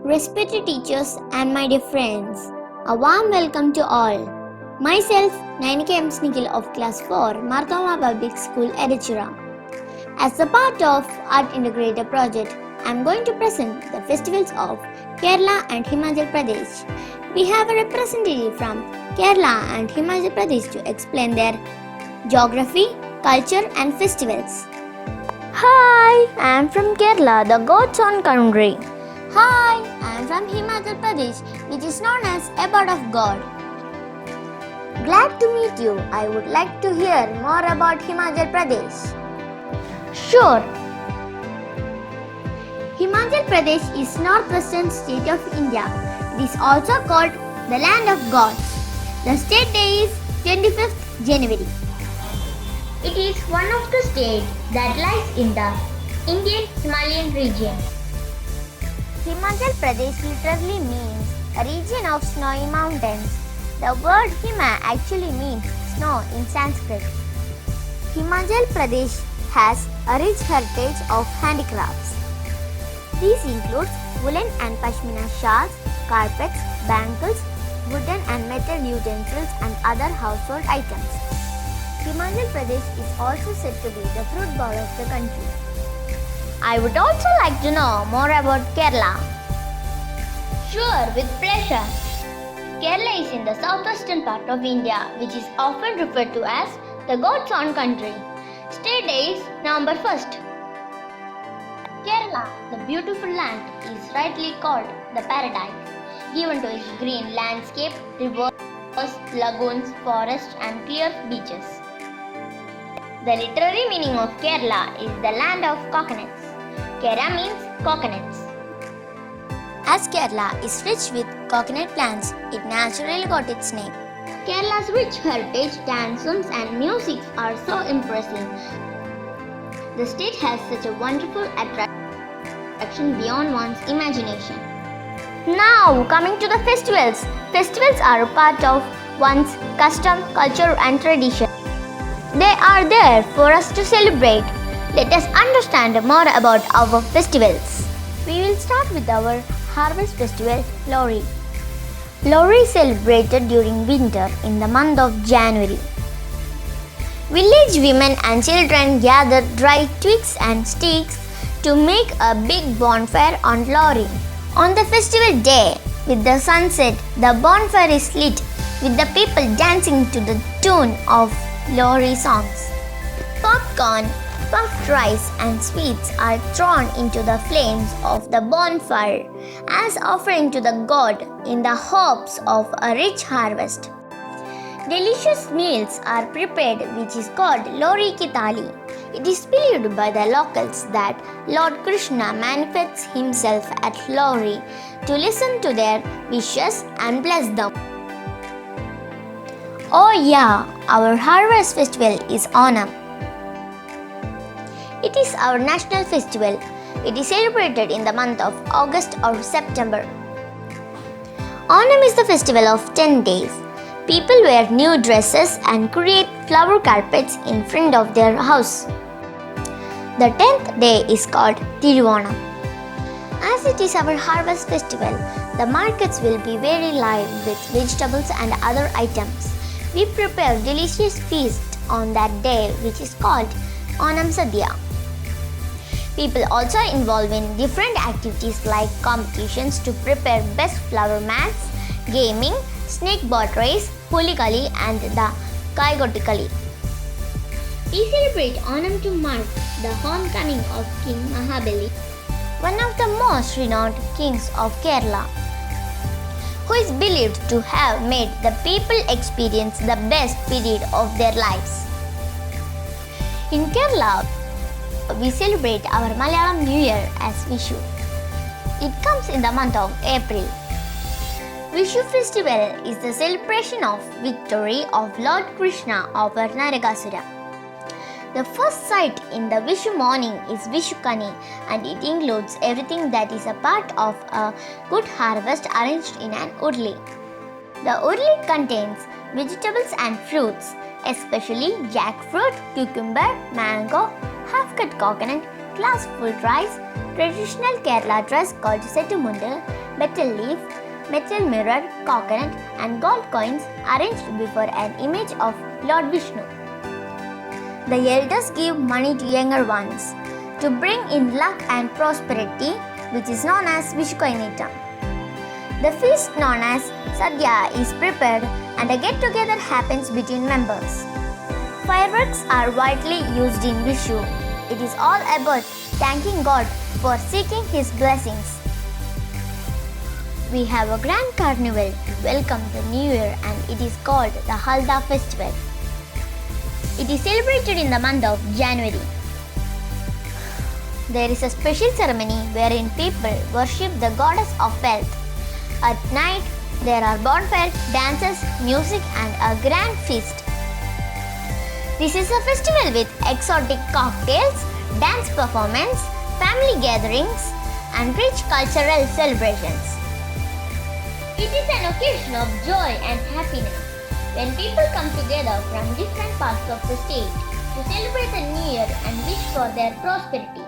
Respected teachers and my dear friends, a warm welcome to all. Myself, Nainika M. Snigil of Class 4, Marthoma Public School, Edichura. As a part of Art Integrator project, I am going to present the festivals of Kerala and Himachal Pradesh. We have a representative from Kerala and Himachal Pradesh to explain their geography, culture and festivals. Hi, I am from Kerala, the God's own country. Hi, I am from Himachal Pradesh, which is known as Abode of God. Glad to meet you. I would like to hear more about Himachal Pradesh. Sure. Himachal Pradesh is northwestern state of India. It is also called the land of gods. The state day is 25th January. It is one of the states that lies in the Indian Himalayan region. Himachal Pradesh literally means a region of snowy mountains. The word Hima actually means snow in Sanskrit. Himachal Pradesh has a rich heritage of handicrafts. These include woolen and pashmina shawls, carpets, bangles, wooden and metal utensils and other household items. Himachal Pradesh is also said to be the fruit bowl of the country. I would also like to know more about Kerala. Sure, with pleasure. Kerala is in the southwestern part of India, which is often referred to as the God's own country. State day is November 1st. Kerala, the beautiful land, is rightly called the paradise, given to its green landscape, rivers, lagoons, forests and clear beaches. The literary meaning of Kerala is the land of coconuts. Kera means coconuts. As Kerala is rich with coconut plants, it naturally got its name. Kerala's rich heritage, dances and music are so impressive. The state has such a wonderful attraction beyond one's imagination. Now, coming to the festivals. Festivals are a part of one's custom, culture and tradition. They are there for us to celebrate. Let us understand more about our festivals. We will start with our harvest festival, Lohri. Lohri is celebrated during winter in the month of January. Village women and children gather dry twigs and sticks to make a big bonfire on Lohri. On the festival day, with the sunset, the bonfire is lit with the people dancing to the tune of Lohri songs. Popcorn, puffed rice and sweets are thrown into the flames of the bonfire as offering to the god in the hopes of a rich harvest. Delicious meals are prepared which is called Lohri Ki Thali. It is believed by the locals that Lord Krishna manifests himself at Lohri to listen to their wishes and bless them. Oh yeah, our harvest festival is Onam. It is our national festival. It is celebrated in the month of August or September. Onam is the festival of 10 days. People wear new dresses and create flower carpets in front of their house. The 10th day is called Tiruvonam. As it is our harvest festival, the markets will be very live with vegetables and other items. We prepare delicious feast on that day which is called Onam Sadhya. People also involved in different activities like competitions to prepare best flower mats, gaming, snake boat race, Pulikali and the Kaigotikali. We celebrate Onam to mark the homecoming of King Mahabali, one of the most renowned kings of Kerala, who is believed to have made the people experience the best period of their lives. In Kerala, we celebrate our Malayalam New Year as Vishu. It comes in the month of April. Vishu festival is the celebration of victory of Lord Krishna over Narakasura. The first sight in the Vishu morning is Vishukani and it includes everything that is a part of a good harvest arranged in an urli. The urli contains vegetables and fruits, especially jackfruit, cucumber, mango, half-cut coconut, glass full rice, traditional Kerala dress called Settumundu, betel leaf, metal mirror, coconut and gold coins arranged before an image of Lord Vishnu. The elders give money to younger ones to bring in luck and prosperity, which is known as Vishukainitam. The feast known as Sadhya is prepared and a get-together happens between members. Fireworks are widely used in Vishu. It is all about thanking God for seeking His blessings. We have a grand carnival to welcome the new year and it is called the Halda festival. It is celebrated in the month of January. There is a special ceremony wherein people worship the goddess of wealth. At night, there are bonfires, dances, music and a grand feast. This is a festival with exotic cocktails, dance performance, family gatherings and rich cultural celebrations. It is an occasion of joy and happiness when people come together from different parts of the state to celebrate the new year and wish for their prosperity.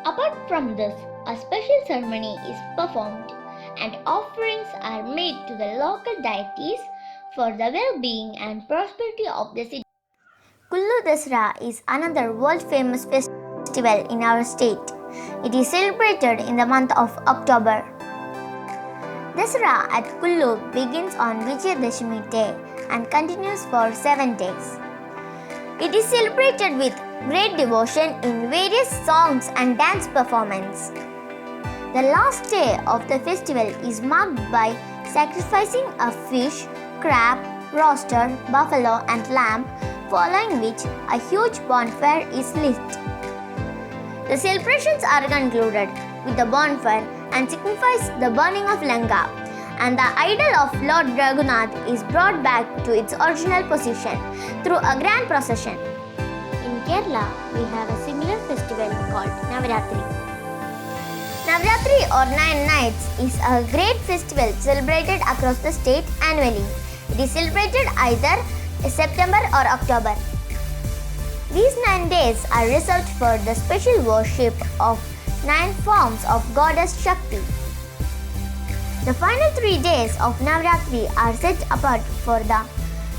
Apart from this, a special ceremony is performed and offerings are made to the local deities for the well-being and prosperity of the city. Kullu Dasara is another world-famous festival in our state. It is celebrated in the month of October. Dasara at Kullu begins on Vijayadashami day and continues for 7 days. It is celebrated with great devotion in various songs and dance performance. The last day of the festival is marked by sacrificing a fish, crab, rooster, buffalo and lamb, following which a huge bonfire is lit. The celebrations are concluded with the bonfire and signifies the burning of Lanka, and the idol of Lord Raghunath is brought back to its original position through a grand procession. In Kerala, we have a similar festival called Navaratri. Navaratri or 9 nights is a great festival celebrated across the state annually. It is celebrated either September or October. These 9 days are reserved for the special worship of 9 forms of Goddess Shakti. The final 3 days of Navaratri are set apart for the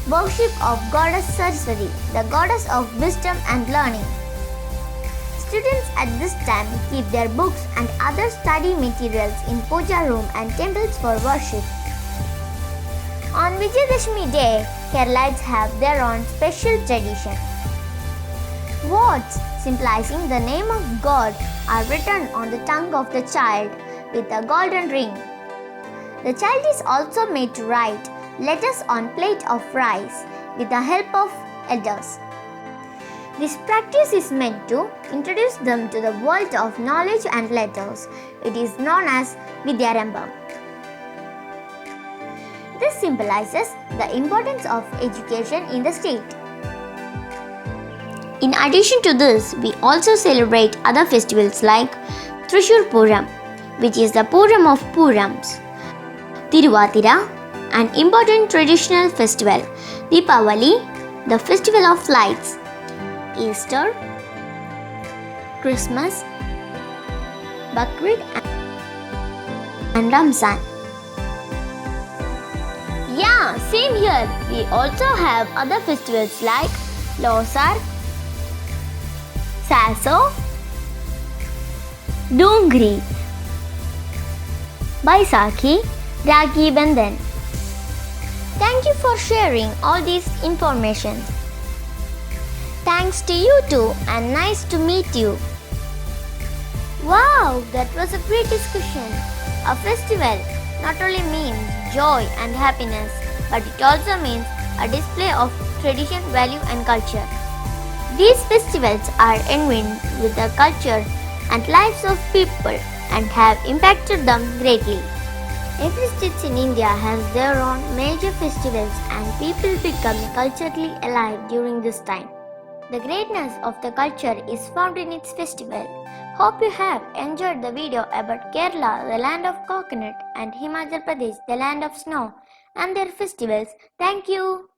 worship of Goddess Saraswati, the goddess of wisdom and learning. Students at this time keep their books and other study materials in puja room and temples for worship. On Vijayadashami day, Keralites have their own special tradition. Words symbolizing the name of God are written on the tongue of the child with a golden ring. The child is also made to write letters on plate of rice with the help of elders. This practice is meant to introduce them to the world of knowledge and letters. It is known as Vidyarambam. This symbolizes the importance of education in the state. In addition to this, we also celebrate other festivals like Thrissur Puram, which is the Puram of Purams, Tiruvatira, an important traditional festival, Deepavali, the festival of lights, Easter, Christmas, Bakrid and Ramzan. Yeah, same here. We also have other festivals like Losar, Saso, Dongri, Baisakhi, Rakhi Bandhan. Thank you for sharing all these information. Thanks to you too and nice to meet you. Wow, that was a great discussion. A festival not only means joy and happiness, but it also means a display of tradition, value and culture. These festivals are entwined with the culture and lives of people and have impacted them greatly. Every state in India has their own major festivals and people become culturally alive during this time. The greatness of the culture is found in its festival. Hope you have enjoyed the video about Kerala, the land of coconut, and Himachal Pradesh, the land of snow, and their festivals. Thank you.